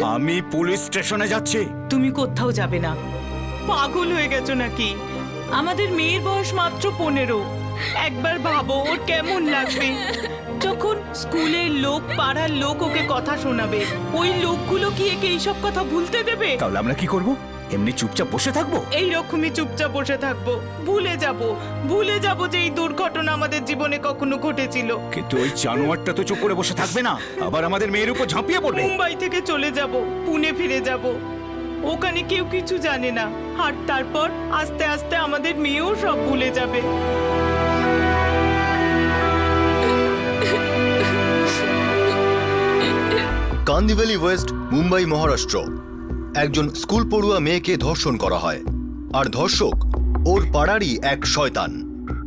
আমি পুলিশ স্টেশনে যাচ্ছি। তুমি কোথাও যাবে না। পাগল হয়ে গেছো নাকি? আমাদের মেয়ের বয়স মাত্র 15। একবার ভাবো ওর কেমন লাগবে যখন স্কুলের লোক, পাড়ার লোক ওকে কথা শোনাবে। ওই লোকগুলো কি একে এইসব কথা ভুলতে দেবে? তাহলে আমরা কি করব? এমনি চুপচাপ বসে থাকবো? এইরকমই চুপচাপ বসে থাকবো, ভুলে যাব যে এই দুর্ঘটনা আমাদের জীবনে কখনো ঘটেছিল। কিন্তু ওই জানোয়ারটা তো চুপ করে বসে থাকবে না, আবার আমাদের মেয়ের উপর ঝাঁপিয়ে পড়বে। মুম্বাই থেকে চলে যাব, পুনে ফিরে যাব। ওখানে কেউ কিছু জানে না, আর তারপর আস্তে আস্তে আমাদের মেয়েও সব ভুলে যাবে। কান্দিভ্যালি ওয়েস্ট, মুম্বাই, মহারাষ্ট্র। একজন স্কুল পড়ুয়া মেয়েকে ধর্ষণ করা হয়, আর ধর্ষক ওর পাড়ারই এক শয়তান।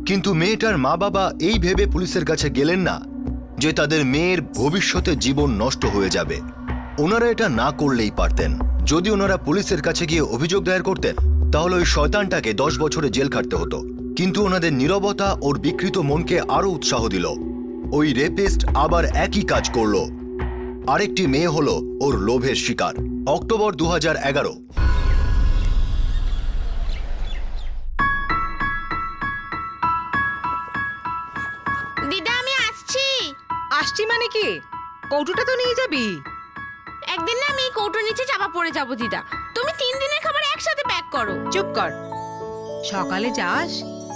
কিন্তু মেয়েটার মা বাবা এই ভেবে পুলিশের কাছে গেলেন না যে তাদের মেয়ের ভবিষ্যতে জীবন নষ্ট হয়ে যাবে। ওনারা এটা না করলেই পারতেন। যদি ওনারা পুলিশের কাছে গিয়ে অভিযোগ দায়ের করতেন তাহলে ওই শয়তানটাকে 10 বছরে জেল খাটতে হতো। কিন্তু ওনাদের নীরবতা ওর বিকৃত মনকে আরো উৎসাহ দিল। ওই রেপিস্ট আবার একই কাজ করলো। আরেকটি মেয়ে হলো ওর লোভের শিকার। অক্টোবর 2011। দিদা আমি আসছি। আসছি মানে কি? কৌটোটা তো নিয়ে যাবি। একদিন না আমি এই কৌটোর নিচে চাপা পড়ে যাব দিদা। তুমি 3 দিনের খাবার একসাথে প্যাক করো। চুপ কর। সকালে যাস,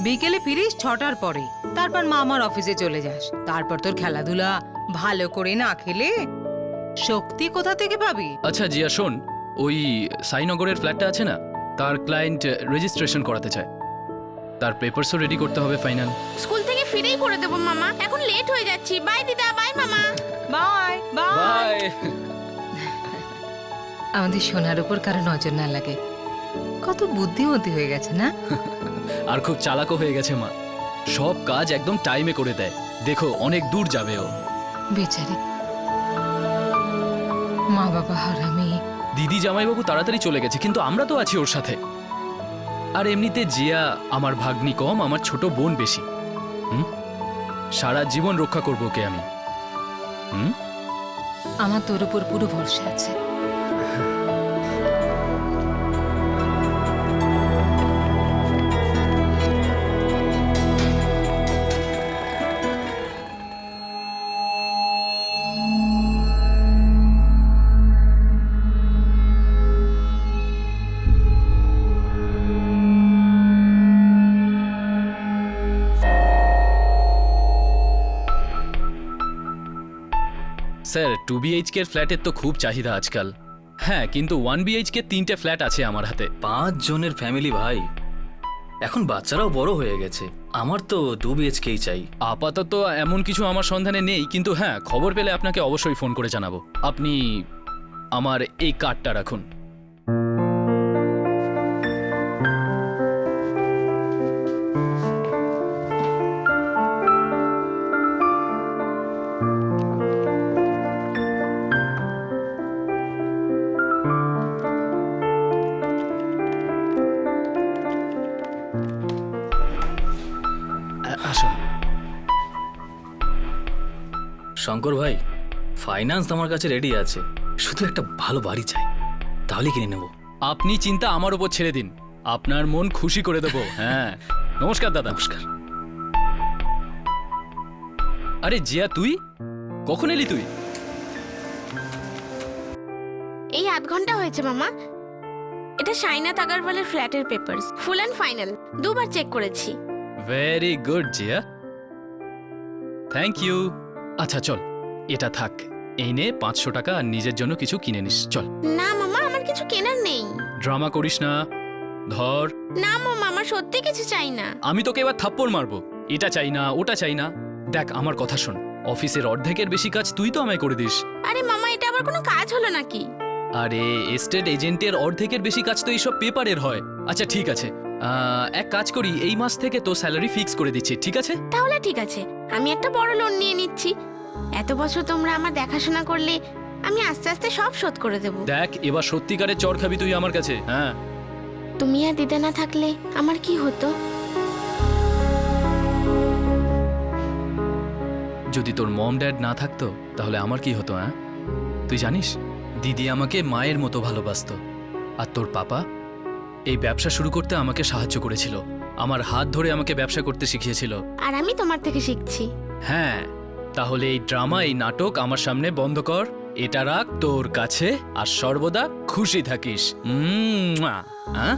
বিকেলে ফিরিস 6টার পরে। তারপর মামার অফিসে চলে যাস। তারপর তোর খেলাধুলা ভালো করে না খেলে শক্তি কোথা থেকে পাবি? আচ্ছা জিয়া শোন, ওই সাইনগরের ফ্ল্যাটটা আছে না, তার ক্লায়েন্ট রেজিস্ট্রেশন করাতে চায়। তার পেপারসও রেডি করতে হবে ফাইনাল। স্কুল থেকে ফিরেই করে দেবো মামা, এখন লেট হয়ে যাচ্ছি। বাই দিদা, বাই মামা। Bye bye. বাই। আমাদের সোনার উপর কারো নজর না লাগে। কত বুদ্ধিমতী হয়ে গেছে না? আর খুব চালাকও হয়ে গেছে মা, সব কাজ একদম টাইমে করে দেয়। দেখো অনেক দূর যাবে ও। বেচারি মা বাবা হারামি। দিদি জামাইবাবু তাড়াতাড়ি চলে গেছে, কিন্তু আমরা তো আছি ওর সাথে। আর এমনিতে জিয়া আমার ভাগ্নি কম, আমার ছোট বোন বেশি। সারা জীবন রক্ষা করবো ওকে আমি। আমার তোর উপর পুরো ভরসা আছে। স্যার 2 BHK এর ফ্ল্যাটের তো খুব চাহিদা আজকাল। হ্যাঁ, কিন্তু 1 BHK 3টে ফ্ল্যাট আছে আমার হাতে। 5 জনের ফ্যামিলি ভাই, এখন বাচ্চারাও বড় হয়ে গেছে। আমার তো 2 BHKই চাই। আপাতত এমন কিছু আমার সন্ধানে নেই, কিন্তু হ্যাঁ, খবর পেলে আপনাকে অবশ্যই ফোন করে জানাবো। আপনি আমার এই কার্ডটা রাখুন। আসুন। শঙ্কর ভাই, ফাইন্যান্স আমার কাছে রেডি আছে, শুধু একটা ভালো বাড়ি চাই, তাহলে কিনে নেব। আপনি চিন্তা আমার উপর ছেড়ে দিন, আপনার মন খুশি করে দেবো। হ্যাঁ, নমস্কার দাদা। নমস্কার। আরে জিয়া, তুই কখন এলি? তুই এই 8 ঘন্টা হয়েছে মামা। এটা সাইনাথ আগারওয়ালের ফ্ল্যাটের পেপারস, ফুল অ্যান্ড ফাইনাল। 2 বার চেক করেছি। Very good Jia, thank you. আচ্ছা চল, এটা থাক। এই নে 500 টাকা, আর নিজের জন্য কিছু কিনে নিস। চল। না মামা, আমার কিছু কেনার নেই। ড্রামা করিস না, ধর। না মামা, আমার সত্যি কিছু চাই না। আমি তোকে এবার থাপ্পড় মারবো। এটা চাই না, ওটা চাই না। দেখ আমার কথা শোন, অফিসের অর্ধেকের বেশি কাজ তুই তো আমায় করে দিস। আরে মামা, এটা আবার কোনো কাজ হলো নাকি? আরে এস্টেট এজেন্টের অর্ধেকের বেশি কাজ তো এইসব পেপারের হয়। আচ্ছা ঠিক আছে, এক কাজ করি, এই মাস থেকে তো স্যালারি ফিক্স করে দিচ্ছি, ঠিক আছে? তাহলে ঠিক আছে, আমি একটা বড় লোন নিয়ে নিচ্ছি। এত বছর তোমরা আমার দেখাশোনা করলে, আমি আস্তে আস্তে সব শোধ করে দেব। দেখ এবার সত্যিকারের চড় খাবি তুই আমার কাছে। হ্যাঁ, তুমি আর দিদা না থাকলে আমার কি হতো? যদি তোর মম ড্যাড না থাকতো তাহলে আমার কি হতো? হ্যাঁ, তুই জানিস দিদি আমাকে মায়ের মতো ভালোবাসতো। আর তোর পাপা এই ব্যবসা শুরু করতে আমাকে সাহায্য করেছিল, আমার হাত ধরে আমাকে ব্যবসা করতে শিখিয়েছিল। আর আমি তোমার থেকে শিখছি। হ্যাঁ, তাহলে এই ড্রামা, এই নাটক আমার সামনে বন্ধ কর, এটা রাখ তোর কাছে, আর সর্বদা খুশি থাকিস। হ্যাঁ,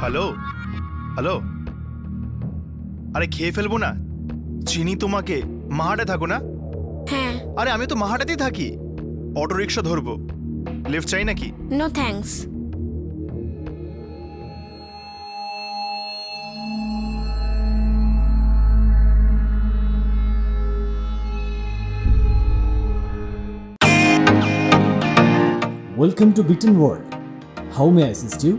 হ্যালো হ্যালো, আরে খেয়ে ফেলবো না, চিনি তোমাকে, মাহাটে থাকো না? হ্যাঁ। আরে আমি তো মাহাটাতেই থাকি, অটো রিক্সা ধরবো, লিফট চাই নাকি? No thanks. ওয়েলকাম টু বিটেন world, how may I assist you?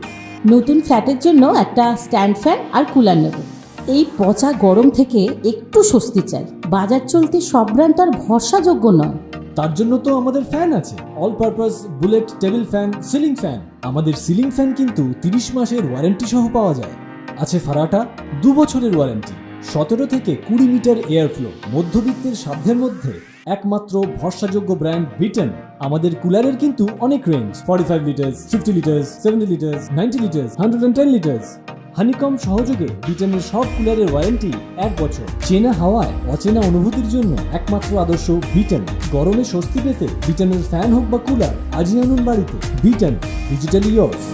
নতুন ফ্ল্যাটের জন্য একটা স্ট্যান্ড ফ্যান আর কুলার নেব। এই পচা গরম থেকে একটু স্বস্তি চাই। বাজার চলতে সব ব্র্যান্ড আর ভরসাযোগ্য নয়। তার জন্য তো আমাদের ফ্যান আছে, all purpose bullet table fan, ceiling fan. আমাদের সিলিং ফ্যান কিন্তু 30 মাসের ওয়ারেন্টি সহ পাওয়া যায়। আছে ফারাটা 2 বছরের ওয়ারেন্টি, 17 থেকে 20 মিটার এয়ার ফ্লো, মধ্যবিত্তের সাধ্যের মধ্যে একমাত্র ভরসাযোগ্য ব্র্যান্ড বিটেন। আমাদের কুলারের কিন্তু অনেক range, 45 litres, 50 litres, 70 litres, 90 litres, 110 litres. Honeycomb সহযোগে বিটেনের সব কুলারের ওয়ারেন্টি 1 বছর। চেনা হাওয়ায় অচেনা অনুভূতির জন্য একমাত্র আদর্শ বিটেন। গরমে স্বস্তি পেতে বিটেনের ফ্যান হোক বা কুলার, আজই আনুন বাড়িতে। Beaten, digitally yours.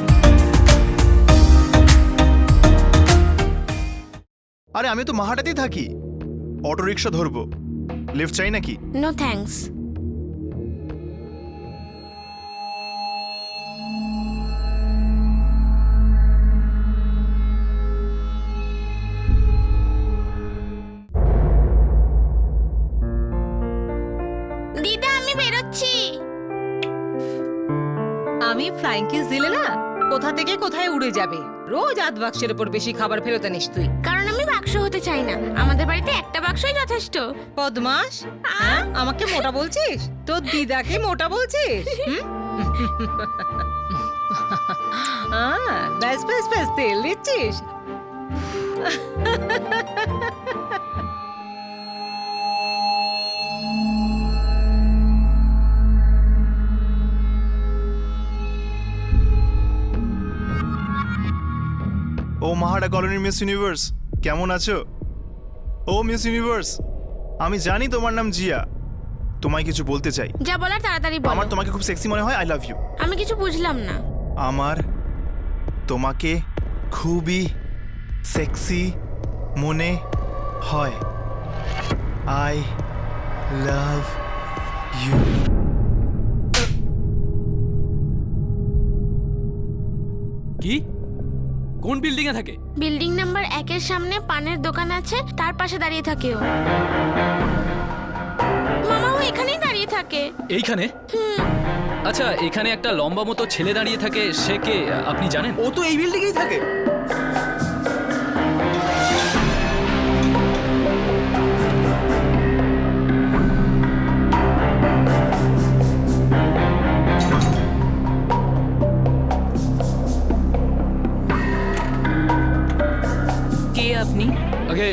আরে আমি তো মাহাটাতেই থাকি, অটো রিক্সা ধরবো, লিফট চাই নাকি? No thanks. দিদা আমি বেরোচ্ছি। আমি ফ্লাইং কিস দিলে না কোথা থেকে কোথায় উড়ে যাবে। রোজ আধ বাক্সের উপর বেশি খাবার ফেরত আনিস তুই। কারণ আমি বাক্স হতে চাই না, আমাদের বাড়িতে একটা বাক্সই যথেষ্ট। বদমাস, হ্যাঁ? আমাকে মোটা বলছিস? তোর দিদাকে মোটা বলছিস? ব্যাস ব্যাস ব্যাস, তেল দিচ্ছিস। ও মাহাটা কলোনির মিস ইউনিভার্স, কেমন আছো? ও মিস ইউনিভার্স, আমি জানি তোমার নাম জিয়া, তোমায় কিছু বলতে চাই। যা বলার তাড়াতাড়ি আমার বলো। তোমাকে খুব সেক্সি মনে হয়, আই লাভ ইউ। আমি কিছু বুঝলাম না। আমার তোমাকে খুবই সেক্সি মনে হয়, আই লাভ ইউ। কি? কোন বিল্ডিং এ থাকে? বিল্ডিং নাম্বার 1 এর সামনে পানের দোকান আছে, তার পাশে দাঁড়িয়ে থাকে ও। মামা ও এখানেই দাঁড়িয়ে থাকে। এইখানে? আচ্ছা, এখানে একটা লম্বা মতো ছেলে দাঁড়িয়ে থাকে, সে কে আপনি জানেন? ও তো এই বিল্ডিংয়েই থাকে। কে আপনি? আগে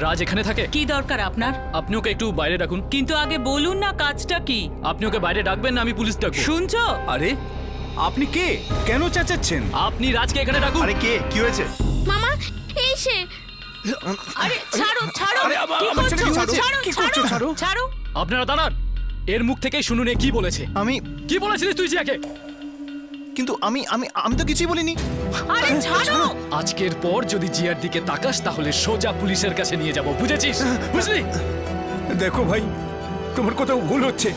রাজ এখানে থাকে? কি দরকার আপনার? আপনি ওকে একটু বাইরে ডাকুন। কিন্তু আগে বলুন না কাজটা কি? আপনি ওকে বাইরে ডাকবেন না আমি পুলিশ ডাকবো? শুনছো? আরে আপনি কে? কেন চেঁচাচ্ছেন? আপনি রাজকে এখানে ডাকুন। আরে কে, কি হয়েছে? মামা এই সে। আরে ছাড়ো ছাড়ো, আরে, কি আমার ছেলেকে করছো? ছাড়ো। কি করছো? ছাড়ো। ছাড়ো। আপনারা দাঁড়ান, এর মুখ থেকেই শুনুন এ কি বলেছে। আমি কি বলেছিলিস তুই জিয়াকে? কিন্তু আমি আমি আমি তো কিছুই বলিনি। আরে ছাড়ো। আজকের পর যদি জিয়ার দিকে তাকাস তাহলে সোজা পুলিশের কাছে নিয়ে যাব, বুঝেছিস? বুঝলি? দেখো ভাই, তোমার কোথাও ভুল হচ্ছে,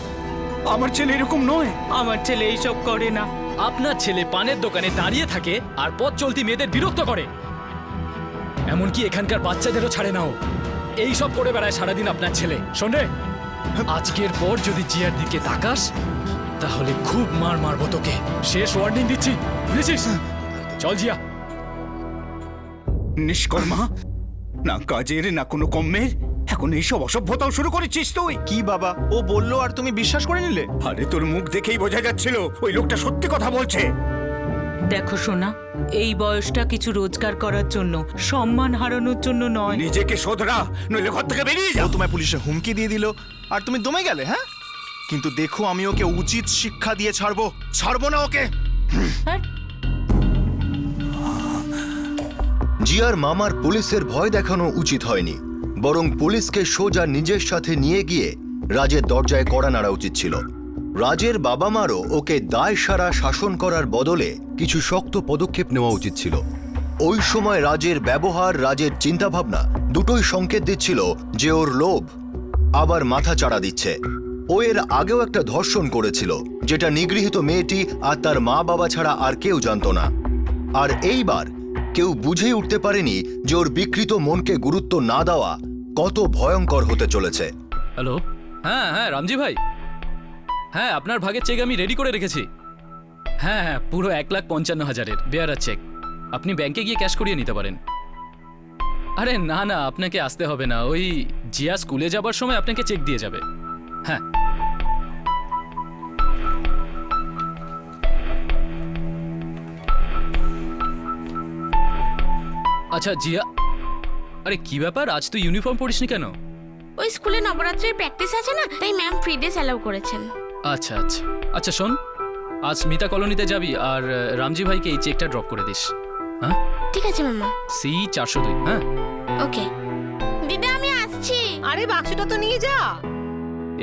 আমার ছেলে এরকম নয়। আমার ছেলে এইসব করে না। আপনার ছেলে পানের দোকানে দাঁড়িয়ে থাকে আর পথ চলতি মেয়েদের বিরক্ত করে, এমনকি এখানকার বাচ্চাদেরও ছাড়ে নাও। এই সব করে বেড়ায় সারাদিন আপনার ছেলে। শোন রে, আজকের পর যদি জিয়ার দিকে তাকাস তাহলে খুব মার মারবো তোকে। শেষ ওয়ার্নিং দিচ্ছি, বুঝেছিস? চল জিয়া। নিষ্কর্মা, না কাজের না কোনো কম্মের, এখন এইসব অসভ্যতাও শুরু করেছিস তুই? কি বাবা, ও বললো আর তুমি বিশ্বাস করে নিলে? আরে তোর মুখ দেখেই বোঝা যাচ্ছিল ওই লোকটা সত্যি কথা বলছে। দেখো সোনা, এই বয়সটা কিছু রোজগার করার জন্য, সম্মান হারানোর জন্য নয়। নিজেকে শোধরা, নইলে ঘর থেকে বেরিয়ে ও যাও। তোমায় পুলিশে হুমকি দিয়ে দিল আর তুমি দমে গেলে, হ্যাঁ? কিন্তু দেখো, আমি ওকে উচিত শিক্ষা দিয়ে ছাড়বো না ওকে। জিয়ার মামার পুলিশের ভয় দেখানো উচিত হয়নি, বরং পুলিশকে সোজা নিজের সাথে নিয়ে গিয়ে রাজের দরজায় কড়া নাড়া উচিত ছিল। রাজের বাবা মারও ওকে দায় সারা শাসন করার বদলে কিছু শক্ত পদক্ষেপ নেওয়া উচিত ছিল। ওই সময় রাজের ব্যবহার, রাজের চিন্তাভাবনা দুটোই সংকেত দিচ্ছিল যে ওর লোভ আবার মাথা চাড়া দিচ্ছে। ও এর আগেও একটা ধর্ষণ করেছিল, যেটা নিগৃহীত মেয়েটি আর তার মা বাবা ছাড়া আর কেউ জানত না। আর এইবার কেউ বুঝেই উঠতে পারেনি যে ওর বিকৃত মনকে গুরুত্ব না দেওয়া কত ভয়ঙ্কর হতে চলেছে। হ্যালো, হ্যাঁ হ্যাঁ রামজি ভাই, হ্যাঁ আপনার ভাগের চেক আমি রেডি করে রেখেছি। হ্যাঁ হ্যাঁ, পুরো 1,55,000-এর বেয়ারার চেক। আপনি ব্যাংকে গিয়ে ক্যাশ করিয়ে নিতে পারেন। আরে না না, আপনাকে আসতে হবে না, ওই জিয়া স্কুলে যাবার সময় আপনাকে চেক দিয়ে যাবে। হ্যাঁ আচ্ছা জিয়া, আরে কি ব্যাপার, আজ তুই ইউনিফর্ম পরিসনি কেন? ওই স্কুলে নবরাত্রির প্র্যাকটিস আছে না, তাই ম্যাম ফ্রি ডেস অ্যালাউ করেছেন। আচ্ছা আচ্ছা আচ্ছা, শোন, আজ স্মিতা কলোনিতে যাবি আর রামজি ভাইকে এই চেকটা ড্রপ করে দিস। হ্যাঁ ঠিক আছে মামা। C402। হ্যাঁ ওকে দিদা, আমি আসছি। আরে বাক্সটা তো নিয়ে যা।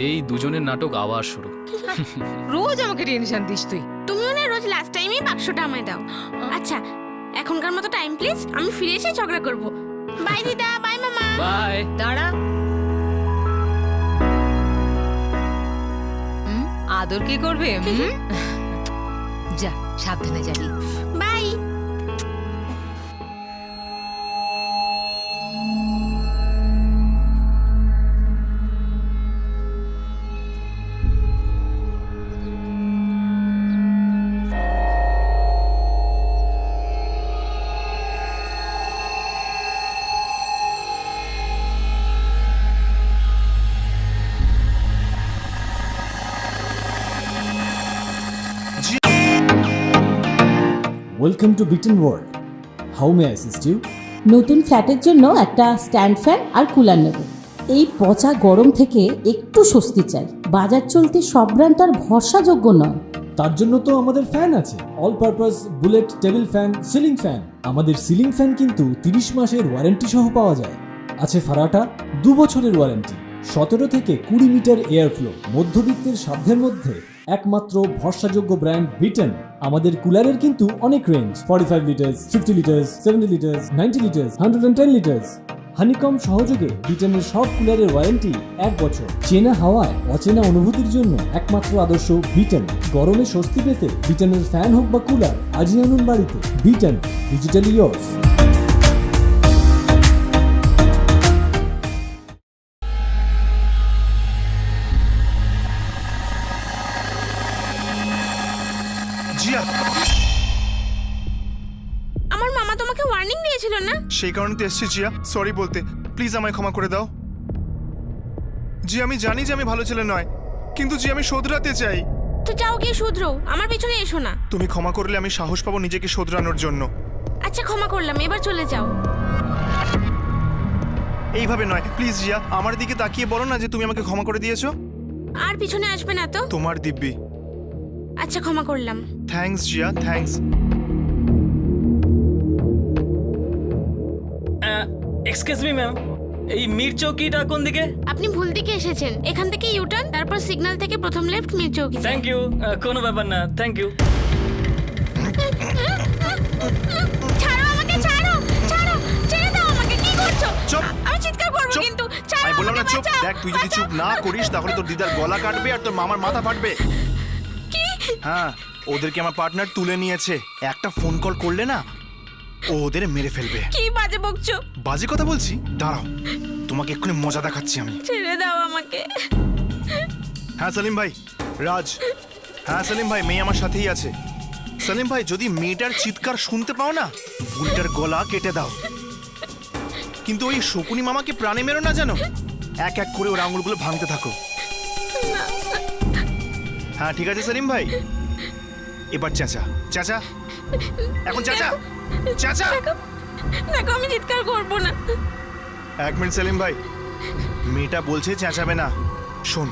এই দুজনের নাটক আবার শুরু। রোজ আমাকে টেনশন দিস তুই। তুমিও না রোজ লাস্ট টাইমেই বাক্সটা আমায় দাও। আচ্ছা, এখনকার মতো টাইম প্লিজ, আমি ফিরে এসে ঝগড়া করব। বাই দিদা, বাই মামা। বাই। দাঁড়া, আদর কি করবে? যা, সাবধানে যাবি। বাই। ওয়েলকাম টু বিটেন world. How may I assist you? নতুন ফ্ল্যাটের জন্য একটা স্ট্যান্ড ফ্যান আর কুলার নেব। এই পচা গরম থেকে একটু স্বস্তি চাই। বাজার চলতে সব ব্র্যান্ড আর ভরসাযোগ্য নয়। তার জন্য তো আমাদের ফ্যান আছে, all purpose bullet table fan, ceiling fan. আমাদের সিলিং ফ্যান কিন্তু 30 মাসের ওয়ারেন্টি সহ পাওয়া যায়। আছে ফারাটা 2 বছরের ওয়ারেন্টি, 17 থেকে 20 মিটার এয়ার ফ্লো। মধ্যবিত্তের সাধ্যের মধ্যে একমাত্র ভরসাযোগ্য ব্র্যান্ড বিটেন। আমাদের কুলারের কিন্তু অনেক range, 45 litres, 50 litres, 70 litres, 90 litres, 110 litres. Honeycomb সহযোগে বিটেনের সব কুলারের ওয়ারেন্টি 1 বছর। চেনা হাওয়ায় অচেনা অনুভূতির জন্য একমাত্র আদর্শ বিটেন। গরমে স্বস্তি পেতে বিটেনের ফ্যান হোক বা কুলার, আজই আনুন বাড়িতে। Beaten, digitally yours. জিয়া, আমার মামা তোমাকে ওয়ার্নিং দিয়েছিল না? সেই কারণে তো এসছি জিয়া, সরি বলতে। প্লিজ আমায় ক্ষমা করে দাও। জি, আমি জানি যে আমি ভালো ছেলে নয়, কিন্তু জি আমি শোধরাতে চাই। তো যাও গিয়ে শুধরো, আমার পিছনে এসো না। তুমি ক্ষমা করলে আমি সাহস পাবো নিজেকে শোধরানোর জন্য। আচ্ছা ক্ষমা করলাম, এবার চলে যাও। এইভাবে নয় প্লিজ জিয়া, আমার দিকে তাকিয়ে বলো না যে তুমি আমাকে ক্ষমা করে দিয়েছো। আর পিছনে আসবে না তো? তোমার দিব্যি। আচ্ছা ক্ষমা করলাম। Thanks Zia, thanks. Excuse me ma'am, এই মির চৌকিটা কোন দিকে? আপনি ভুল দিকে এসেছেন। এখান থেকে ইউটার্ন, তারপর সিগন্যাল থেকে প্রথম লেফট, মির চৌকি। থ্যাংক ইউ, কোনো ব্যাপার না, থ্যাংক ইউ। ছাড়ো আমাকে, ছাড়ো ছাড়ো, ছেড়ে দাও আমাকে। কি করছো? চুপ। আমি চিৎকার করব চুপ। কিন্তু। ছাড়ো আমি বললাম না আমাকে, চুপ। বাঁচাও, দেখ, তুই যদি চুপ না করিস তাহলে তোর দিদার গলা কাটবে আর তোর মামার মাথা ফাটবে। কি? হ্যাঁ, ওদেরকে আমার পার্টনার তুলে নিয়েছে। একটা ফোন কল করলে না, ও ওদের মেরে ফেলবে। কি বাজে বকছো? বাজে কথা বলছি? দাঁড়াও, তোমাকে এক্ষুনি মজা দেখাচ্ছি আমি। ছেড়ে দাও আমাকে। হ্যাঁ সেলিম ভাই, রাজ। হ্যাঁ সেলিম ভাই, মেয়ে আমার সাথেই আছে। সেলিম ভাই, যদি মেয়েটার চিৎকার শুনতে পাও না, বুলটার গলা কেটে দাও। কিন্তু ওই শকুনি মামাকে প্রাণে মেরো না, জানো? এক এক করে ওর আঙুলগুলো ভাঙতে থাকো। হ্যাঁ ঠিক আছে সেলিম ভাই, এবার চেঁচা চেঁচা, এখন চেঁচা চেঁচা। দেখো আমি চিৎকার করবো না। 1 মিনিট সেলিম ভাই, মেয়েটা বলছে চেঁচাবে না। শোন,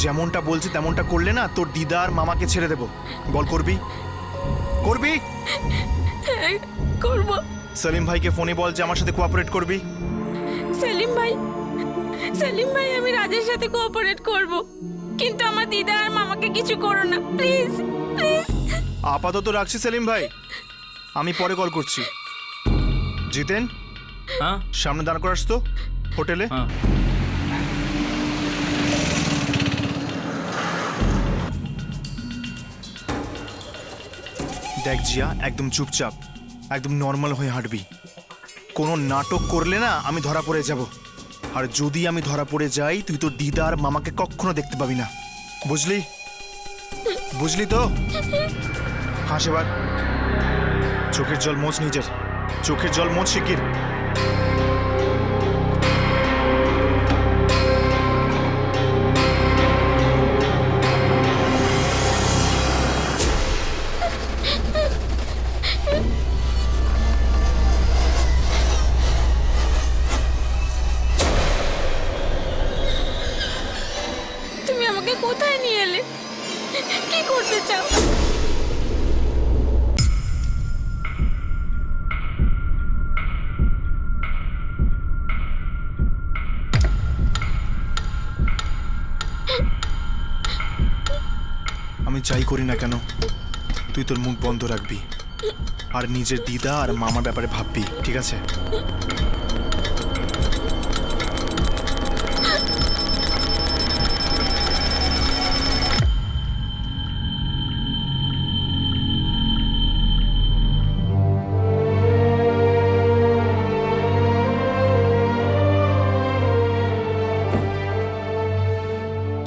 যেমনটা বলছি তেমনটা করলে না তোর দিদা আর মামাকে ছেড়ে দেবো। বল করবি? করবি? করবো। সেলিম ভাইকে ফোনে বল যে আমার সাথে কোঅপারেট করবি। সেলিম ভাই, সেলিম ভাই, আমি রাজের সাথে কোঅপারেট করব, কিন্তু আমার দিদা আর মামাকে কিছু করো না প্লিজ, প্লিজ। আপাতত রাখছি সেলিম ভাই, আমি পরে কল করছি। জিতেন, হ্যাঁ সামনে দাঁড় করাস তো হোটেলে। হ্যাঁ দেখ জিয়া, একদম চুপচাপ, একদম নর্মাল হয়ে হাঁটবি। কোনো নাটক করলে না আমি ধরা পড়ে যাব, আর যদি আমি ধরা পড়ে যাই তুই তোর দিদা আর মামাকে কখনো দেখতে পাবি না, বুঝলি? বুঝলি তো? হাস এবার, চোখের জল মোছ নিজের, চোখের জল মোছ শিগগির। তুমি আমাকে কোথায় নিয়ে এলে? কি করতে চাও? আমি যাই করি না কেন তুই তোর মুখ বন্ধ রাখবি, আর নিজের দিদা আর মামার ব্যাপারে ভাববি, ঠিক আছে?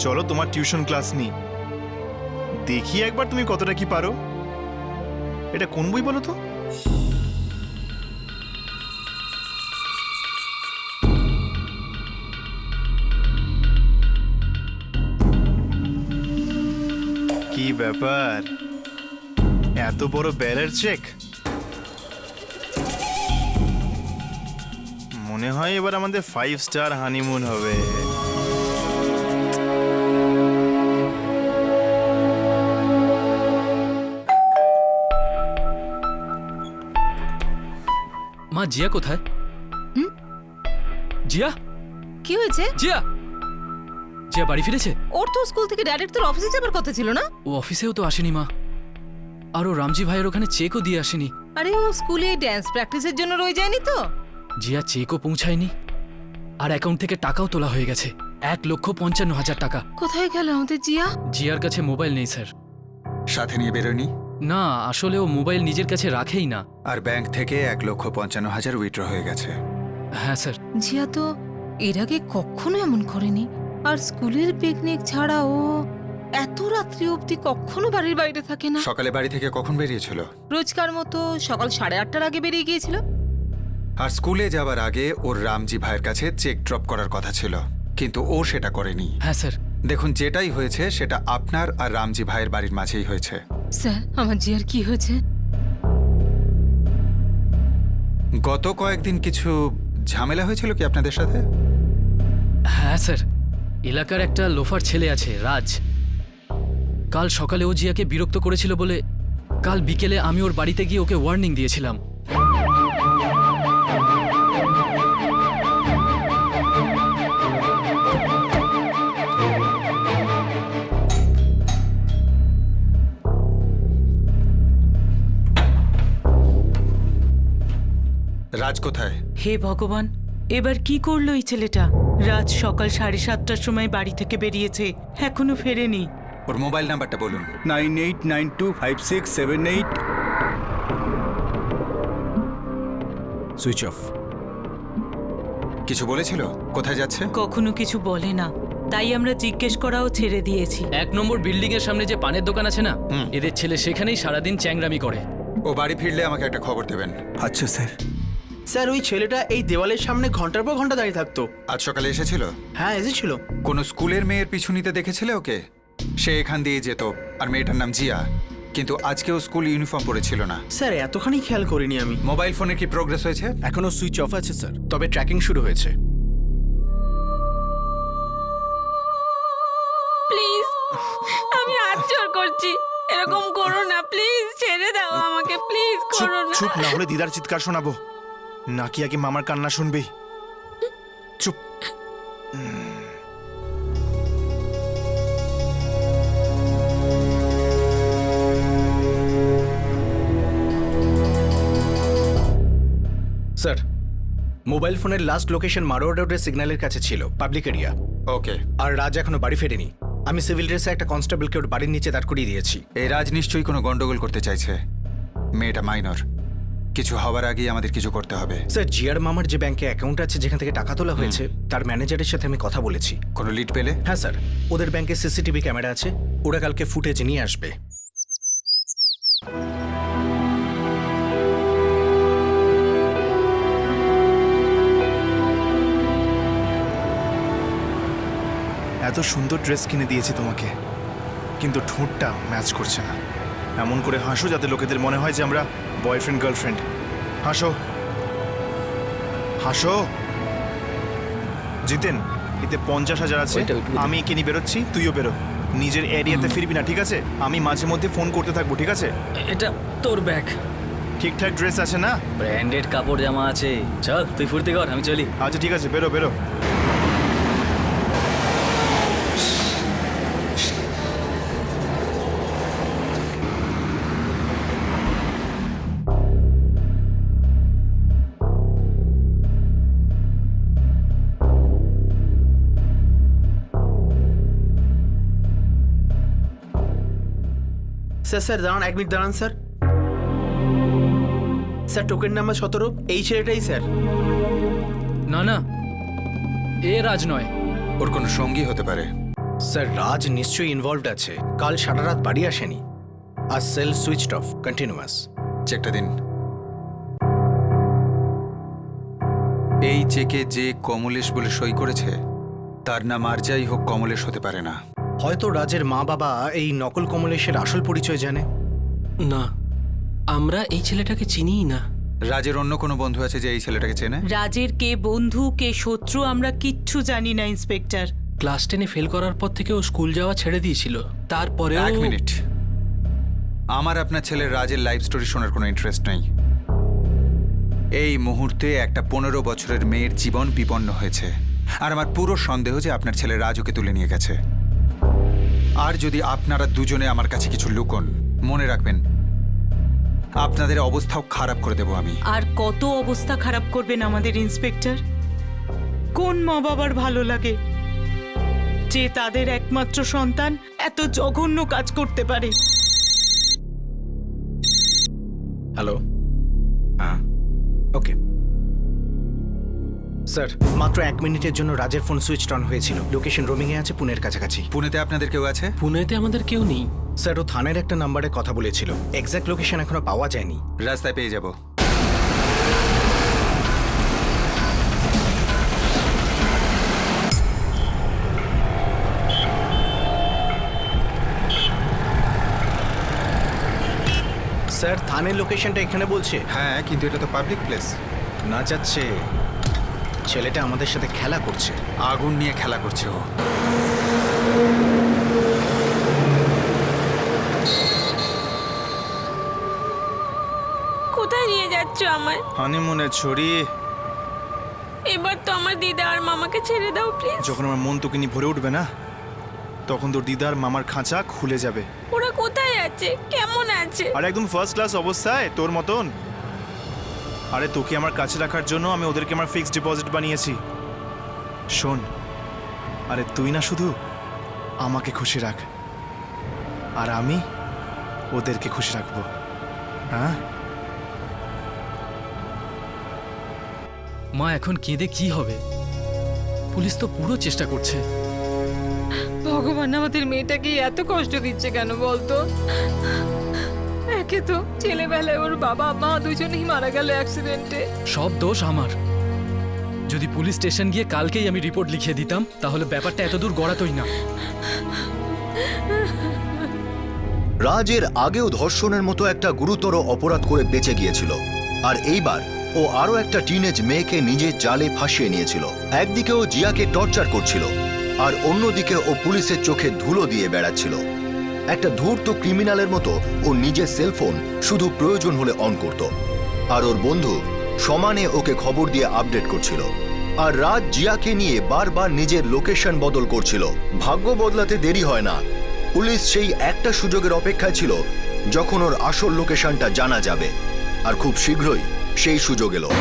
চলো তোমার টিউশন ক্লাস নি, দেখি একবার তুমি কতটা কি পারো। এটা কোন বই বলো তো? কি ব্যাপার, এত বড় ব্যালের চেক? মনে হয় এবার আমাদের 5 স্টার হানিমুন হবে। মা, জিয়া কোথায়? জিয়া, কি হয়েছে? জিয়া, জিয়া বাড়ি ফিরেছে? ওর তো স্কুল থেকে ডাইরেক্ট তোর অফিসে যাবার কথা ছিল না? ও অফিসেও তো আসেনি মা, আর ও রামজি ভাইয়ের ওখানে চেকও দিয়ে আসেনি। আরে ও স্কুলে ড্যান্স প্র্যাকটিসের জন্য রয়ে যায়নি তো? জিয়া চেকও পৌঁছায়নি, আর অ্যাকাউন্ট থেকে টাকাও তোলা হয়ে গেছে, 1,55,000 টাকা। কোথায় গেল আমাদের জিয়া? জিয়ার কাছে মোবাইল নেই স্যার। সাথে নিয়ে বেরোয়নি? না, আসলে ও মোবাইল নিজের কাছে রাখেই না। আর ব্যাংক থেকে 1,55,000 উইথড্র হয়ে গেছে। হ্যাঁ স্যার। জিয়া তো এর আগে কখনো এমন করেনি, আর স্কুলের পিকনিক ছাড়া ও এত রাত্রি অবধি কখনো বাড়ির বাইরে থাকে না। সকালে বাড়ি থেকে কখন বেরিয়েছিল? রোজকার মতো সকাল 8:30টার আগে বেরিয়ে গিয়েছিল। আর স্কুলে যাবার আগে ওর রামজি ভাইয়ের কাছে চেক ড্রপ করার কথা ছিল, কিন্তু ও সেটা করেনি। হ্যাঁ স্যার। দেখুন, যেটাই হয়েছে সেটা আপনার আর রামজি ভাইয়ের বাড়ির মাঝেই হয়েছে। স্যার, আমার জিয়ার কি হয়েছে? গত কয়েকদিন কিছু ঝামেলা হয়েছিল কি আপনাদের সাথে? হ্যাঁ স্যার, এলাকার একটা লোফার ছেলে আছে রাজ, কাল সকালে ও জিয়াকে বিরক্ত করেছিল বলে কাল বিকেলে আমি ওর বাড়িতে গিয়ে ওকে ওয়ার্নিং দিয়েছিলাম। রাজ কোথায়? হে ভগবান, এবার কি করলো এই ছেলেটা? রাত সকাল 7:30টার সময় বাড়ি থেকে বেরিয়েছে, এখনো ফেরেনি। ওর মোবাইল নাম্বারটা বলুন। 98925678 সুইচ অফ। কিছু বলেছিল কোথায় যাচ্ছে? কখনো কিছু বলে না, তাই আমরা জিজ্ঞেস করাও ছেড়ে দিয়েছি। 1 নম্বর বিল্ডিং এর সামনে যে পানের দোকান আছে না, এদের ছেলে সেখানেই সারাদিন চ্যাংরামি করে। ও বাড়ি ফিরলে আমাকে একটা খবর দেবেন। আচ্ছা স্যার। স্যার ওই ছেলেটা এই দেওয়ালের সামনে ঘন্টার পর ঘন্টা দাঁড়িয়ে থাকতো। আজ সকালে এসেছিল? হ্যাঁ এসেছিল। কোনো স্কুলের মেয়ের পিছু নিতে দেখেছিলে ওকে? সে এখান দিয়ে যেত, আর মেয়েটার নাম জিয়া। কিন্তু আজকেও স্কুল ইউনিফর্ম পরেছিল না। স্যার এতখানি খেয়াল করিনি আমি। মোবাইল ফোনের কি প্রোগ্রেস হয়েছে? এখনো সুইচ অফ আছে স্যার, তবে ট্র্যাকিং শুরু হয়েছে। প্লিজ, আমি হাত জোর করছি, এরকম করো না প্লিজ, ছেড়ে দাও আমাকে প্লিজ, চুপ করো না। চুপ, না হলে দিদার চিৎকার শোনাবো, নাকি আগে মামার কান্না শুনবি? চুপ। স্যার মোবাইল ফোনের লাস্ট লোকেশন মারোয়া রোডের সিগন্যালের কাছে ছিল, পাবলিক এরিয়া। ওকে। আর রাজ এখনো বাড়ি ফেরেনি। আমি সিভিল ড্রেসে একটা কনস্টেবলকে ওর বাড়ির নিচে দাঁড় করিয়ে দিয়েছি। এই রাজ নিশ্চয়ই কোনো গন্ডগোল করতে চাইছে। মেয়েটা মাইনর, কিছু হওয়ার আগেই আমাদের কিছু করতে হবে। স্যার জিয়ার মামার যে ব্যাংকে অ্যাকাউন্ট আছে যেখান থেকে টাকা তোলা হয়েছে, তার ম্যানেজারের সাথে আমি কথা বলেছি। কোনো লিড পেলে? হ্যাঁ স্যার, ওদের ব্যাংকে সিসিটিভি ক্যামেরা আছে, ওরা কালকে ফুটেজ নিয়ে আসবে। এত সুন্দর ড্রেস কিনে দিয়েছি তোমাকে, কিন্তু ঠোঁটটা ম্যাচ করছে না। এমন করে হাসো যাতে লোকেদের মনে হয় যে আমরা বয়ফ্রেন্ড গার্লফ্রেন্ড। হাসো হাসো। জিতেন, এতে 50,000 আছে, ওইটা ওইটুকু দিন। আমি একে নিয়ে বেরোচ্ছি, তুইও বেরো। নিজের এরিয়াতে ফিরবি না, ঠিক আছে? আমি মাঝে মধ্যে ফোন করতে থাকবো, ঠিক আছে? এটা তোর ব্যাগ, ঠিকঠাক ড্রেস আছে না? ব্র্যান্ডেড কাপড় জামা আছে। চল তুই ফুর্তি কর, আমি চলি। আচ্ছা ঠিক আছে, বেরো বেরো। স্যার দাঁড়ান, 1 মিনিট দাঁড়ান স্যার। স্যার টোকেন নাম্বার 17, এই ছেলেটাই স্যার। না না, এ রাজ নয়। ওর কোনো সঙ্গী হতে পারে। স্যার রাজ নিশ্চয়ই ইনভলভড আছে, কাল সারা রাত বাড়ি আসেনি। আর সেল সুইচড অফ কন্টিনিউয়াস। চেকটা দিন। এই চেকে যে কমলেশ বলে সই করেছে, তার নাম আর যাই হোক কমলেশ হতে পারে না। হয়তো রাজের মা বাবা এই নকল কমলেশের আসল পরিচয় জানে। না, আমরা এই ছেলেটাকে চিনিই না। রাজের অন্য কোনো বন্ধু আছে যে এই ছেলেটাকে চেনে? রাজের কে বন্ধু কে শত্রু আমরা কিচ্ছু জানি না ইন্সপেক্টর। ক্লাস 10-এ ফেল করার পর থেকে ও স্কুল যাওয়া ছেড়ে দিয়েছিল, তারপরে 1 মিনিট। আমার আপনার ছেলের রাজের লাইফ স্টোরি শোনার কোনো ইন্টারেস্ট নেই। এই মুহূর্তে একটা 15 বছরের মেয়ের জীবন বিপন্ন হয়েছে, আর আমার পুরো সন্দেহ যে আপনার ছেলে রাজ ওকে তুলে নিয়ে গেছে। আর যদি আপনারা দুজনে আমার কাছে কিছু লুকোন, মনে রাখবেন আপনাদের অবস্থাও খারাপ করে দেব আমি। আর কত অবস্থা খারাপ করবেন আমাদের ইন্সপেক্টর? কোন মা বাবার ভালো লাগে যে তাদের একমাত্র সন্তান এত জঘন্য কাজ করতে পারে? হ্যালো, হ্যাঁ ওকে স্যার। মাত্র 1 মিনিটের জন্য রাজের ফোন সুইচ অন হয়েছিল। লোকেশন রোমিংয়ে আছে, পুনের কাছাকাছি। পুনেতে আপনাদের কেউ আছে? পুনেতে আমাদের কেউ নেই। স্যার ও থানার একটা নাম্বারে কথা বলেছিল, এক্স্যাক্ট লোকেশন এখনো পাওয়া যায়নি। রাস্তায় পেয়ে যাব। স্যার থানের লোকেশনটা এখানে বলছে। হ্যাঁ, কিন্তু এটা তো পাবলিক প্লেস। না যাচ্ছে, ছেলেটা আমাদের সাথে খেলা করছে। আগুন নিয়ে খেলা করছে ও। কোথায় নিয়ে যাচ্ছ আমায়? হানিমুনে ছড়িয়ে। এবার তো আমার দিদা আর মামাকে ছেড়ে দাও প্লিজ। যখন আমার মন তোকে নিয়ে ভরে উঠবে না, তখন তোর দিদার মামার খাঁচা খুলে যাবে। ওরা কোথায় আছে, কেমন আছে? আর একদম ফার্স্ট ক্লাস অবস্থায়, তোর মতন। আরে তোকে আমার কাছে রাখার জন্য আমি ওদেরকে আমার ফিক্সড ডিপোজিট বানিয়েছি। শোন, আরে তুই না শুধু আমাকে খুশি রাখ, আর আমি ওদেরকে খুশি রাখবো। হ্যাঁ, মা এখন কেঁদে কি হবে? পুলিশ তো পুরো চেষ্টা করছে। ভগবান আমাদের মেয়েটাকে এত কষ্ট দিচ্ছে কেন বলতো? দেখে তো ছেলেবেলায় ওর বাবা মা দুজনেই মারা গেল অ্যাক্সিডেন্টে। সব দোষ আমার। যদি পুলিশ স্টেশন গিয়ে কালকেই আমি রিপোর্ট লিখিয়ে দিতাম তাহলে ব্যাপারটা এত দূর গড়াতোই না। রাজের আগেও ধর্ষণের মতো একটা গুরুতর অপরাধ করে বেঁচে গিয়েছিল, আর এইবার ও আরো একটা টিনেজ মেয়েকে নিজের জালে ফাঁসিয়ে নিয়েছিল। একদিকে ও জিয়াকে টর্চার করছিল, আর অন্যদিকে ও পুলিশের চোখে ধুলো দিয়ে বেড়াচ্ছিল। একটা ধূর্ত ক্রিমিনালের মতো ও নিজের সেলফোন শুধু প্রয়োজন হলে অন করত, আর ওর বন্ধু সমানে ওকে খবর দিয়ে আপডেট করছিল। আর রাজ জিয়াকে নিয়ে বারবার নিজের লোকেশন বদল করছিল। ভাগ্য বদলাতে দেরি হয় না, পুলিশ সেই একটা সুযোগের অপেক্ষায় ছিল যখন ওর আসল লোকেশনটা জানা যাবে, আর খুব শীঘ্রই সেই সুযোগ এলো।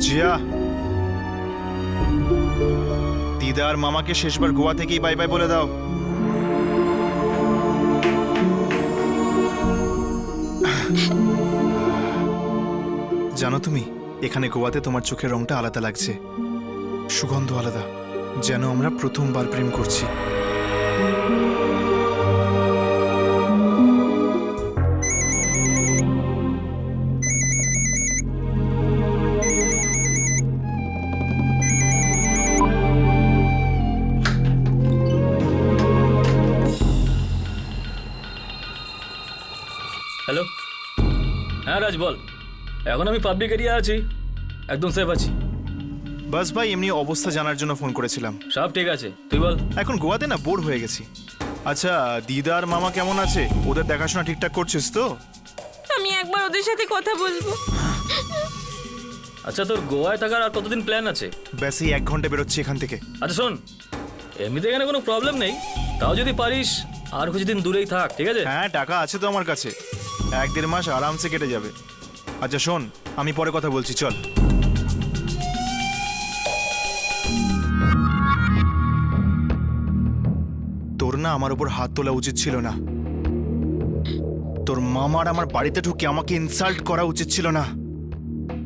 জিয়া, দিদা আর মামাকে শেষবার গোয়া থেকেই বাই বাই বলে দাও। জানো তুমি, এখানে গোয়াতে তোমার চোখের রংটা আলাদা লাগছে, সুগন্ধ আলাদা, যেন আমরা প্রথমবার প্রেম করছি। হ্যালো, হ্যাঁ রাজ বল। এখন আমি পাবলিক এরিয়া আছি, একদম সেফ আছি। বাস ভাই, এমনি অবস্থা জানার জন্য ফোন করেছিলাম। সব ঠিক আছে, তুই বল। এখন গোয়াতে না বোর হয়ে গেছি। আচ্ছা, দিদা আর মামা কেমন আছে? ওদের দেখাশোনা ঠিকঠাক করছিস তো? আমি একবার ওদের সাথে কথা বলবো। আচ্ছা, তোর গোয়ায় থাকার আর কতদিন প্ল্যান আছে? ব্যাস এই 1 ঘন্টা বেরোচ্ছি এখান থেকে। আচ্ছা শোন, এমনিতে এখানে কোনো প্রবলেম নেই, তাও যদি পারিস আর কিছুদিন দূরেই থাক, ঠিক আছে? হ্যাঁ, টাকা আছে তো আমার কাছে, 1-1.5 মাস আরামসে কেটে যাবে। আচ্ছা শোন, আমি পরে কথা বলছি, চল। তোর না আমার উপর হাত তোলা উচিত ছিল না। তোর মামার আমার বাড়িতে ঢুকে আমাকে ইনসাল্ট করা উচিত ছিল না।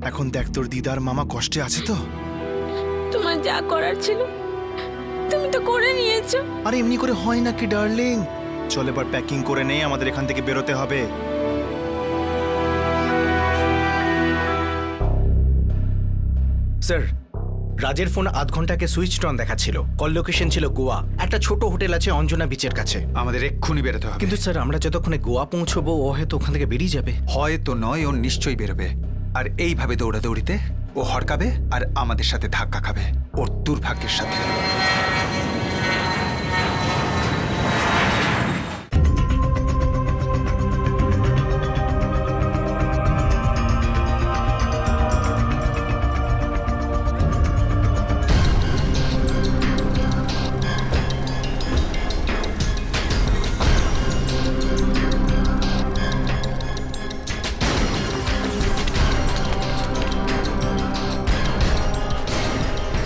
এখন দেখ, তোর দিদার মামা কষ্টে আছে তো। তোমার যা করার ছিল তুমি তো করে নিয়েছো। আরে এমনি করে হয় নাকি ডার্লিং? চল এবার প্যাকিং করে নেই, আমাদের এখান থেকে বেরোতে হবে। স্যার, রাজের ফোন 0.5 ঘন্টাকে সুইচ অন দেখাচ্ছিল। কল লোকেশন ছিল গোয়া, একটা ছোট হোটেল আছে অঞ্জনা বিচের কাছে। আমাদের এক্ষুনি বেরোতে হবে। কিন্তু স্যার, আমরা যতক্ষণে গোয়া পৌঁছবো ও হয়তো ওখান থেকে বেরিয়ে যাবে। হয়তো নয়, ও নিশ্চয়ই বেরোবে। আর এইভাবে দৌড়াদৌড়িতে ও হরকাবে আর আমাদের সাথে ধাক্কা খাবে, ওর দুর্ভাগ্যের সাথে।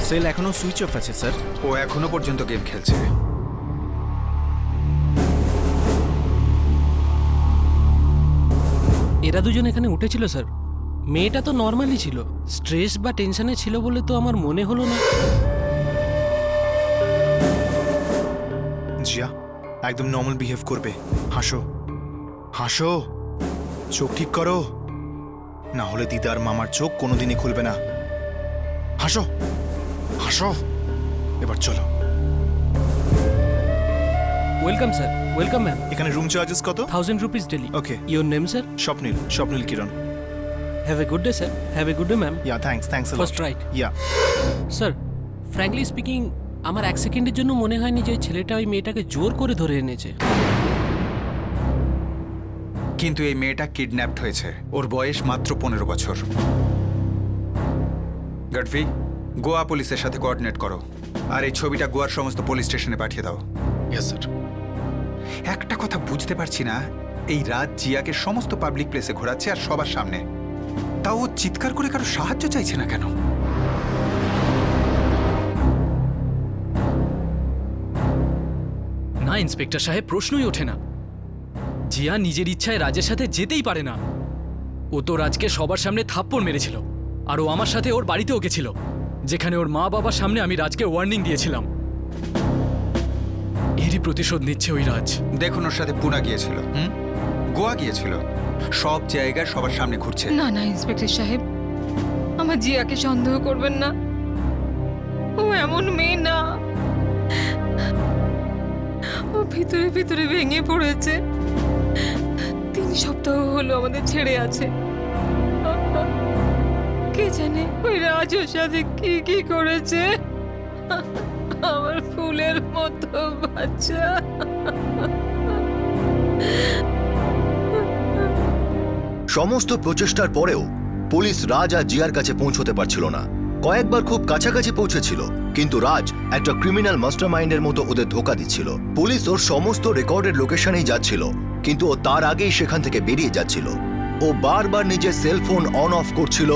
সেল এখনো সুইচ অফ আছে স্যার। ও এখনো পর্যন্ত গেম খেলছে। এরা দুজন এখানে উঠেছিল স্যার। মেয়েটা তো নর্মালি ছিল, স্ট্রেস বা টেনশনে ছিল বলে তো আমার মনে হলো না। জিয়া, একদম নর্মাল বিহেভ করবে। হাসো হাসো, চোখ ঠিক করো, না হলে দিদার মামার চোখ কোনোদিনই খুলবে না। হাসো হাসো, এবার চলো। Welcome sir, welcome ma'am. এখানে রুম চার্জেস কত? 1000 rupees daily. Okay. Your name sir? Swapnil, Swapnil Kiran. Have a good day sir. Have a good day ma'am. Yeah, thanks a lot. First right. Yeah. Sir, frankly speaking, আমার 1 সেকেন্ডের জন্য মনে হয়নি যে ওই ছেলেটা ওই মেয়েটাকে জোর করে ধরে এনেছে। কিন্তু এই মেয়েটা কিডন্যাপড হয়েছে, ওর বয়স মাত্র 15 বছর। গডভি, গোয়া পুলিশের সাথে কোঅর্ডিনেট করো, আর এই ছবিটা গোয়ার সমস্ত পুলিশ স্টেশনে পাঠিয়ে দাও। Yes sir. একটা কথা বুঝতে পারছি না, এই রাত জিয়াকে সমস্ত পাবলিক প্লেসে ঘোরাচ্ছে আর সবার সামনে, তাও ও চিৎকার করে কারো সাহায্য চাইছে না কেন? ইন্সপেক্টর সাহেব, প্রশ্নই ওঠে না। জিয়া নিজের ইচ্ছায় রাজের সাথে যেতেই পারে না। ও তো রাজকে সবার সামনে থাপ্পড় মেরেছিল, আর ও আমার সাথে ওর বাড়িতেও গেছিল, যেখানে ওর মা বাবার সামনে আমি রাজকে ওয়ার্নিং দিয়েছিলাম। এরই প্রতিশোধ নিচ্ছে ওই রাজ। দেখুন, ওর সাথে পুনা গিয়েছিল, গোয়া গিয়েছিল, সব জায়গায় সবার সামনে ঘুরছে। না না ইন্সপেক্টর সাহেব, আমার জিয়াকে সন্দেহ করবেন না। ও এমন মেয়ে না। ও ভিতরে ভিতরে ভেঙে পড়েছে। 3 সপ্তাহ হলো আমাদের ছেড়ে আছে। কে জানে ওই রাজ ওর সাথে কি কি করেছে। আমার ফুলের মতো বাচ্চা। সমস্ত প্রচেষ্টার পরেও পুলিশ রাজ আর জিয়ার কাছে পৌঁছতে পারছিল না। কয়েকবার খুব কাছাকাছি পৌঁছেছিল, কিন্তু রাজ একটা ক্রিমিনাল মাস্টারমাইন্ডের মতো ওদের ধোঁকা দিচ্ছিল। পুলিশ ওর সমস্ত রেকর্ডের লোকেশনেই যাচ্ছিল, কিন্তু ও তার আগেই সেখান থেকে বেরিয়ে যাচ্ছিল। ও বারবার নিজের সেলফোন অন অফ করছিল,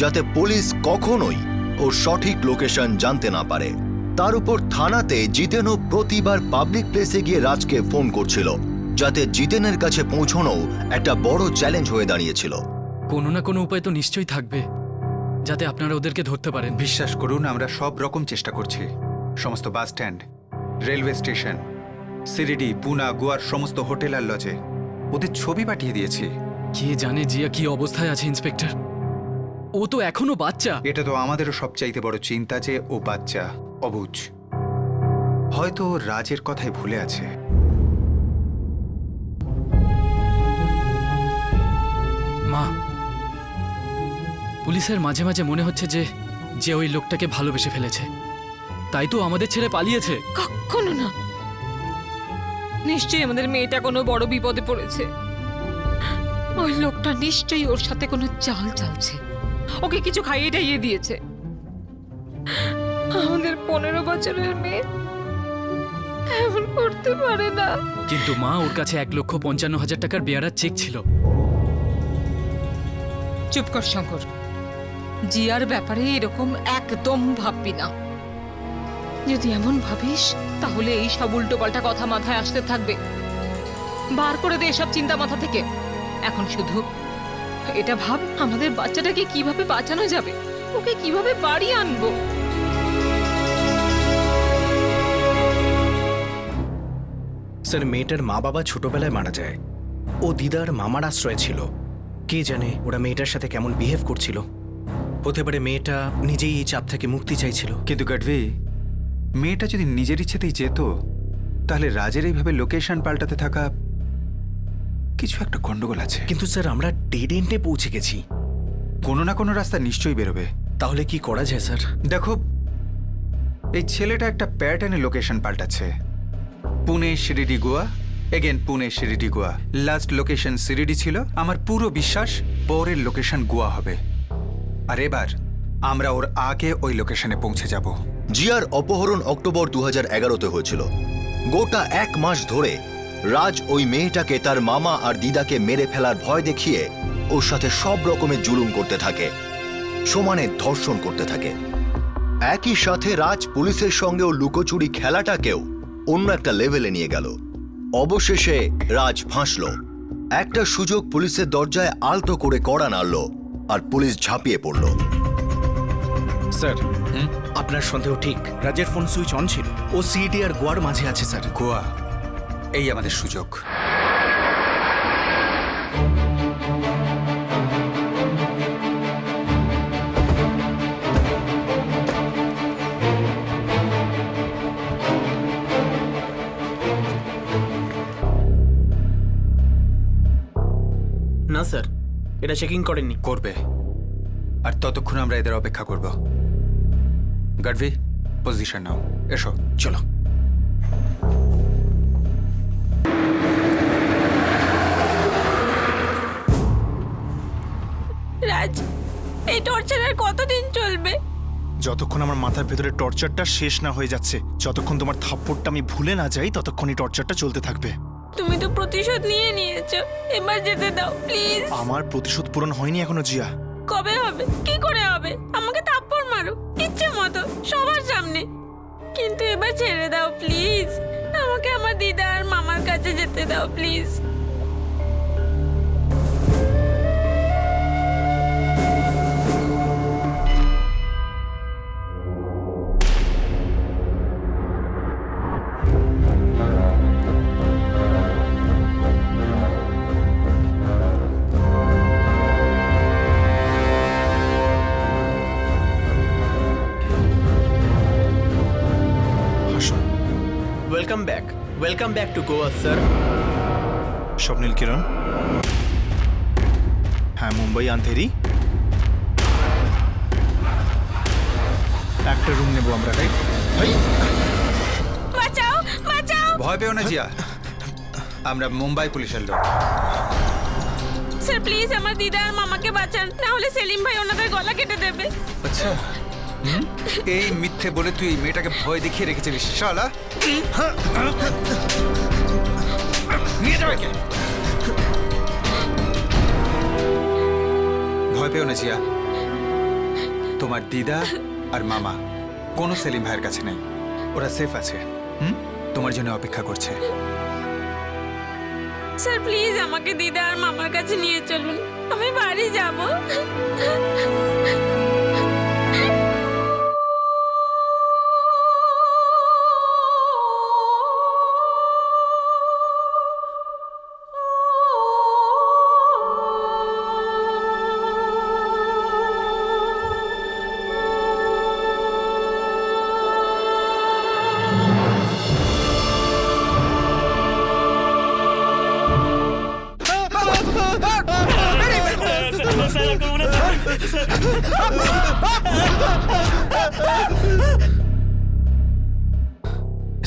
যাতে পুলিশ কখনোই ওর সঠিক লোকেশন জানতে না পারে। তার উপর থানাতে জিতেনও প্রতিবার পাবলিক প্লেসে গিয়ে রাজকে ফোন করছিল, যাতে জিতেনের কাছে পৌঁছানো একটা বড় চ্যালেঞ্জ হয়ে দাঁড়িয়েছিল। কোনো না কোনো উপায় তো নিশ্চয়ই থাকবে, যাতে আপনারা ওদেরকে ধরতে পারেন। বিশ্বাস করুন, আমরা সব রকম চেষ্টা করছি। সমস্ত bus stand, railway station, Serie D, পুনা, গোয়ার সমস্ত হোটেল আর লজে ওদের ছবি পাঠিয়ে দিয়েছি। কে জানে জিয়া কি অবস্থায় আছে ইন্সপেক্টর। ও তো এখনো বাচ্চা। এটা তো আমাদেরও সবচাইতে বড় চিন্তা যে ও বাচ্চা, অবুঝ। হয়তো ও রাজের কথাই ভুলে আছে। মা, পুলিশের মাঝে মাঝে মনে হচ্ছে যে ওই লোকটাকে ভালোবেসে ফেলেছে, তাই তো আমাদের ছেড়ে পালিয়েছে। কখনো না। নিশ্চয়ই আমাদের মেয়েটা কোনো বড় বিপদে পড়েছে। ওই লোকটা নিশ্চয়ই ওর সাথে কোনো চাল চালছে, ওকে কিছু খাইয়ে টাইয়ে দিয়েছে। আমাদের 15 বছরের মেয়ে এমন করতে পারে না। কিন্তু মা, ওর কাছে 1,55,000 টাকার বেয়ারার চেক ছিল। চুপ কর শঙ্কর, জিয়ার ব্যাপারে এরকম একদম ভাববি না। যদি এমন ভাবিস তাহলে এই সব উল্টোপাল্টা কথা মাথায় আসতে থাকবে। বার করে দে এসব চিন্তা মাথা থেকে। এখন শুধু এটা ভাব, আমাদের বাচ্চাটাকে কিভাবে বাঁচানো যাবে, ওকে কিভাবে বাড়ি আনবো। স্যার, মেয়েটার মা বাবা ছোটবেলায় মারা যায়। ও দিদার মামার আশ্রয় ছিল। কে জানে ওরা মেয়েটার সাথে কেমন বিহেভ করছিল। হতে পারে মেয়েটা নিজেই এই চাপ থেকে মুক্তি চাইছিল। কিন্তু গডভি, মেয়েটা যদি নিজের ইচ্ছেতেই যেত, তাহলে রাজের এইভাবে লোকেশন পাল্টাতে থাকা কিছু একটা গন্ডগোল আছে। কিন্তু স্যার, আমরা ডেড এন্ডে পৌঁছে গেছি। কোনো না কোনো রাস্তা নিশ্চয়ই বেরোবে। তাহলে কি করা যায় স্যার? দেখো, এই ছেলেটা একটা প্যাটার্নে লোকেশন পাল্টাচ্ছে। Pune, Shirdi, Goa, again Pune, Shirdi, Goa. Last location Shirdi ছিল। আমার পুরো বিশ্বাস পরের লোকেশন গোয়া হবে। আর এবার আমরা ওর আগে ওই লোকেশনে পৌঁছে যাব। জিয়ার অপহরণ অক্টোবর 2011-তে হয়েছিল। গোটা 1 মাস ধরে রাজ ওই মেয়েটাকে তার মামা আর দিদাকে মেরে ফেলার ভয় দেখিয়ে ওর সাথে সব রকমের জুলুম করতে থাকে, সমানে ধর্ষণ করতে থাকে। একই সাথে রাজ পুলিশের সঙ্গেও লুকোচুরি খেলাটাকেও অন্য একটা লেভেলে নিয়ে গেল। অবশেষে রাজ ফাঁসল। একটা সুযোগ পুলিশের দরজায় আলতো করে কড়া নাড়ল, আর পুলিশ ঝাঁপিয়ে পড়ল। স্যার, আপনার সন্দেহ ঠিক। রাজের ফোন সুইচ অন ছিল। ও সিডি আর গোয়ার মাঝে আছে স্যার। গোয়া, এই আমাদের সুযোগ। না স্যার, এটা চেকিং করেননি। করবে, আর ততক্ষণ আমরা এদের অপেক্ষা করব। গডভি, পজিশন নাও। এসো, চলো। রাজ, এই টর্চার আর কতদিন চলবে? যতক্ষণ আমার মাথার ভেতরে টর্চারটা শেষ না হয়ে যাচ্ছে, যতক্ষণ তোমার থাপ্পড়টা আমি ভুলে না যাই, ততক্ষণই টর্চারটা চলতে থাকবে। তুমি তো প্রতিশোধ নিয়ে নিয়েছো, এবার যেতে দাও প্লিজ। আমার প্রতিশোধ পূরণ হয়নি এখনো জিয়া। কবে হবে? কি করে হবে? আমাকে থাপ্পড় মারো ইচ্ছে মতো সবার সামনে, কিন্তু এবার ছেড়ে দাও প্লিজ। আমাকে আমাকে আমার দিদা আর মামার কাছে যেতে দাও please. Welcome back to Goa sir. Swapnil Kiran, হ্যাঁ মুম্বাই আন্ধেরি একটা রুম নেবো আমরা, রাইট? বাঁচাও বাঁচাও। ভয় পেও না জিয়া, আমরা মুম্বাই পুলিশের লোক। স্যার প্লিজ আমার দিদা আর মামাকে বাঁচান, না হলে সেলিম ভাই ওনাদের গলা কেটে দেবে। আচ্ছা, এই মিথ্যে বলে তুই এই মেয়েটাকে ভয় দেখিয়ে রেখেছিলিস শালা। নিয়ে যাও একে। ভয় পেও না জিয়া, তোমার দিদা আর মামা কোনো সেলিম ভাইয়ের কাছে নেই, ওরা সেফ আছে। তোমার জন্য অপেক্ষা করছে। স্যার প্লিজ আমাকে দিদা আর মামার কাছে নিয়ে চলুন, আমি বাড়ি যাব।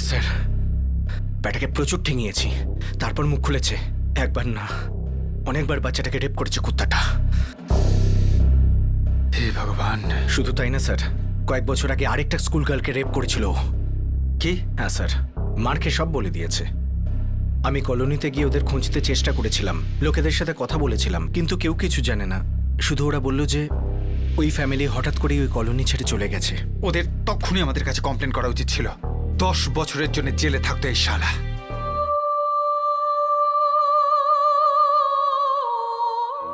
স্যার ব্যাটাকে প্রচুর ঠেঙিয়েছি, তারপর মুখ খুলেছে। একবার না অনেকবার বাচ্চাটাকে রেপ করেছে কুত্তাটা। হে ভগবান। শুধু তাই না স্যার, কয়েক বছর আগে আরেকটা স্কুল গার্লকে রেপ করেছিল ও। কি? হ্যাঁ স্যার, মারকে সব বলে দিয়েছে। আমি কলোনিতে গিয়ে ওদের খুঁজতে চেষ্টা করেছিলাম, লোকেদের সাথে কথা বলেছিলাম, কিন্তু কেউ কিছু জানে না। শুধু ওরা বলল যে ওই ফ্যামিলি হঠাৎ করেই ওই কলোনি ছেড়ে চলে গেছে। ওদের তখনই আমাদের কাছে কমপ্লেন করা উচিত ছিল। 10 বছরের জন্য জেলে থাকতো এই শালা।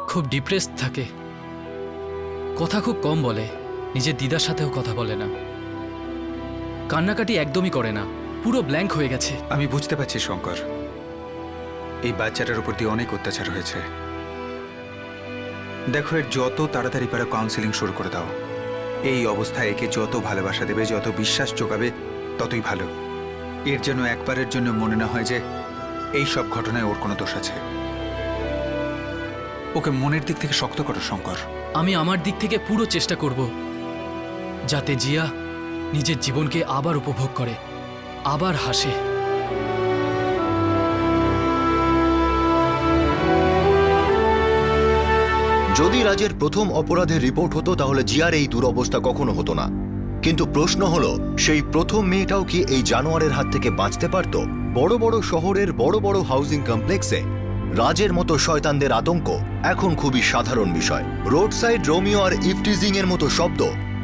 খুব ডিপ্রেসড থাকে, কথা খুব কম বলে, নিজের দিদার সাথেও কথা বলে না, কান্নাকাটি একদমই করে না, পুরো ব্ল্যাঙ্ক হয়ে গেছে। আমি বুঝতে পারছি শঙ্কর, এই বাচ্চাটার উপর দিয়ে অনেক অত্যাচার হয়েছে। দেখো, এর যত তাড়াতাড়ি পারো কাউন্সিলিং শুরু করে দাও। এই অবস্থায় একে যত ভালোবাসা দেবে, যত বিশ্বাস যোগাবে, ততই ভালো। এর জন্য একবারের জন্য মনে না হয় যে এই সব ঘটনায় ওর কোনো দোষ আছে। ওকে মনের দিক থেকে শক্ত করো শঙ্কর। আমি আমার দিক থেকে পুরো চেষ্টা করব যাতে জিয়া নিজের জীবনকে আবার উপভোগ করে, আবার হাসে। যদি রাজের প্রথম অপরাধের রিপোর্ট হতো তাহলে জিয়ার এই দুরবস্থা কখনো হতো না। কিন্তু প্রশ্ন হলো, সেই প্রথম মেয়েটাও কি এই জানোয়ারের হাত থেকে বাঁচতে পারত? বড় বড় শহরের বড় বড় হাউজিং কমপ্লেক্সে রাজের মতো শয়তানদের আতঙ্ক এখন খুবই সাধারণ বিষয়। রোড সাইড রোমিও আর ইফটিজিং এর মতো শব্দ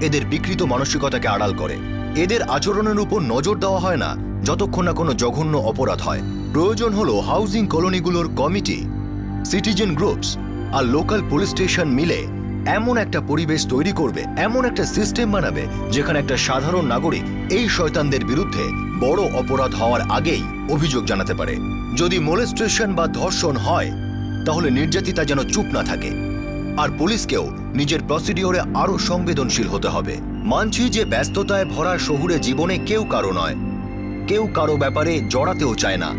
এদের বিকৃত মানসিকতাকে আড়াল করে। এদের আচরণের উপর নজর দেওয়া হয় না যতক্ষণ না কোনো জঘন্য অপরাধ হয়। প্রয়োজন হলো হাউজিং কলোনিগুলোর কমিটি, সিটিজেন গ্রুপস আর লোকাল পুলিশ স্টেশন মিলে এমন একটা পরিবেশ তৈরি করবে, এমন একটা সিস্টেম বানাবে যেখানে একটা সাধারণ নাগরিক এই শয়তানদের বিরুদ্ধে বড় অপরাধ হওয়ার আগেই অভিযোগ জানাতে পারে। যদি মোলেস্টেশন বা ধর্ষণ হয় তাহলে নির্যাতিতা যেন চুপ না থাকে। আর পুলিশকেও নিজের প্রসিডিওরে আরো সংবেদনশীল হতে হবে। মানছি যে ব্যস্ততায় ভরা শহুরে জীবনে কেউ কারো নয়, কেউ কারো ব্যাপারে জড়াতেও চায় না,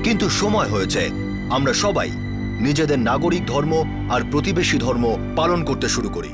কিন্তু সময় হয়েছে আমরা সবাই নিজেদের নাগরিক ধর্ম আর প্রতিবেশী ধর্ম পালন করতে শুরু করি।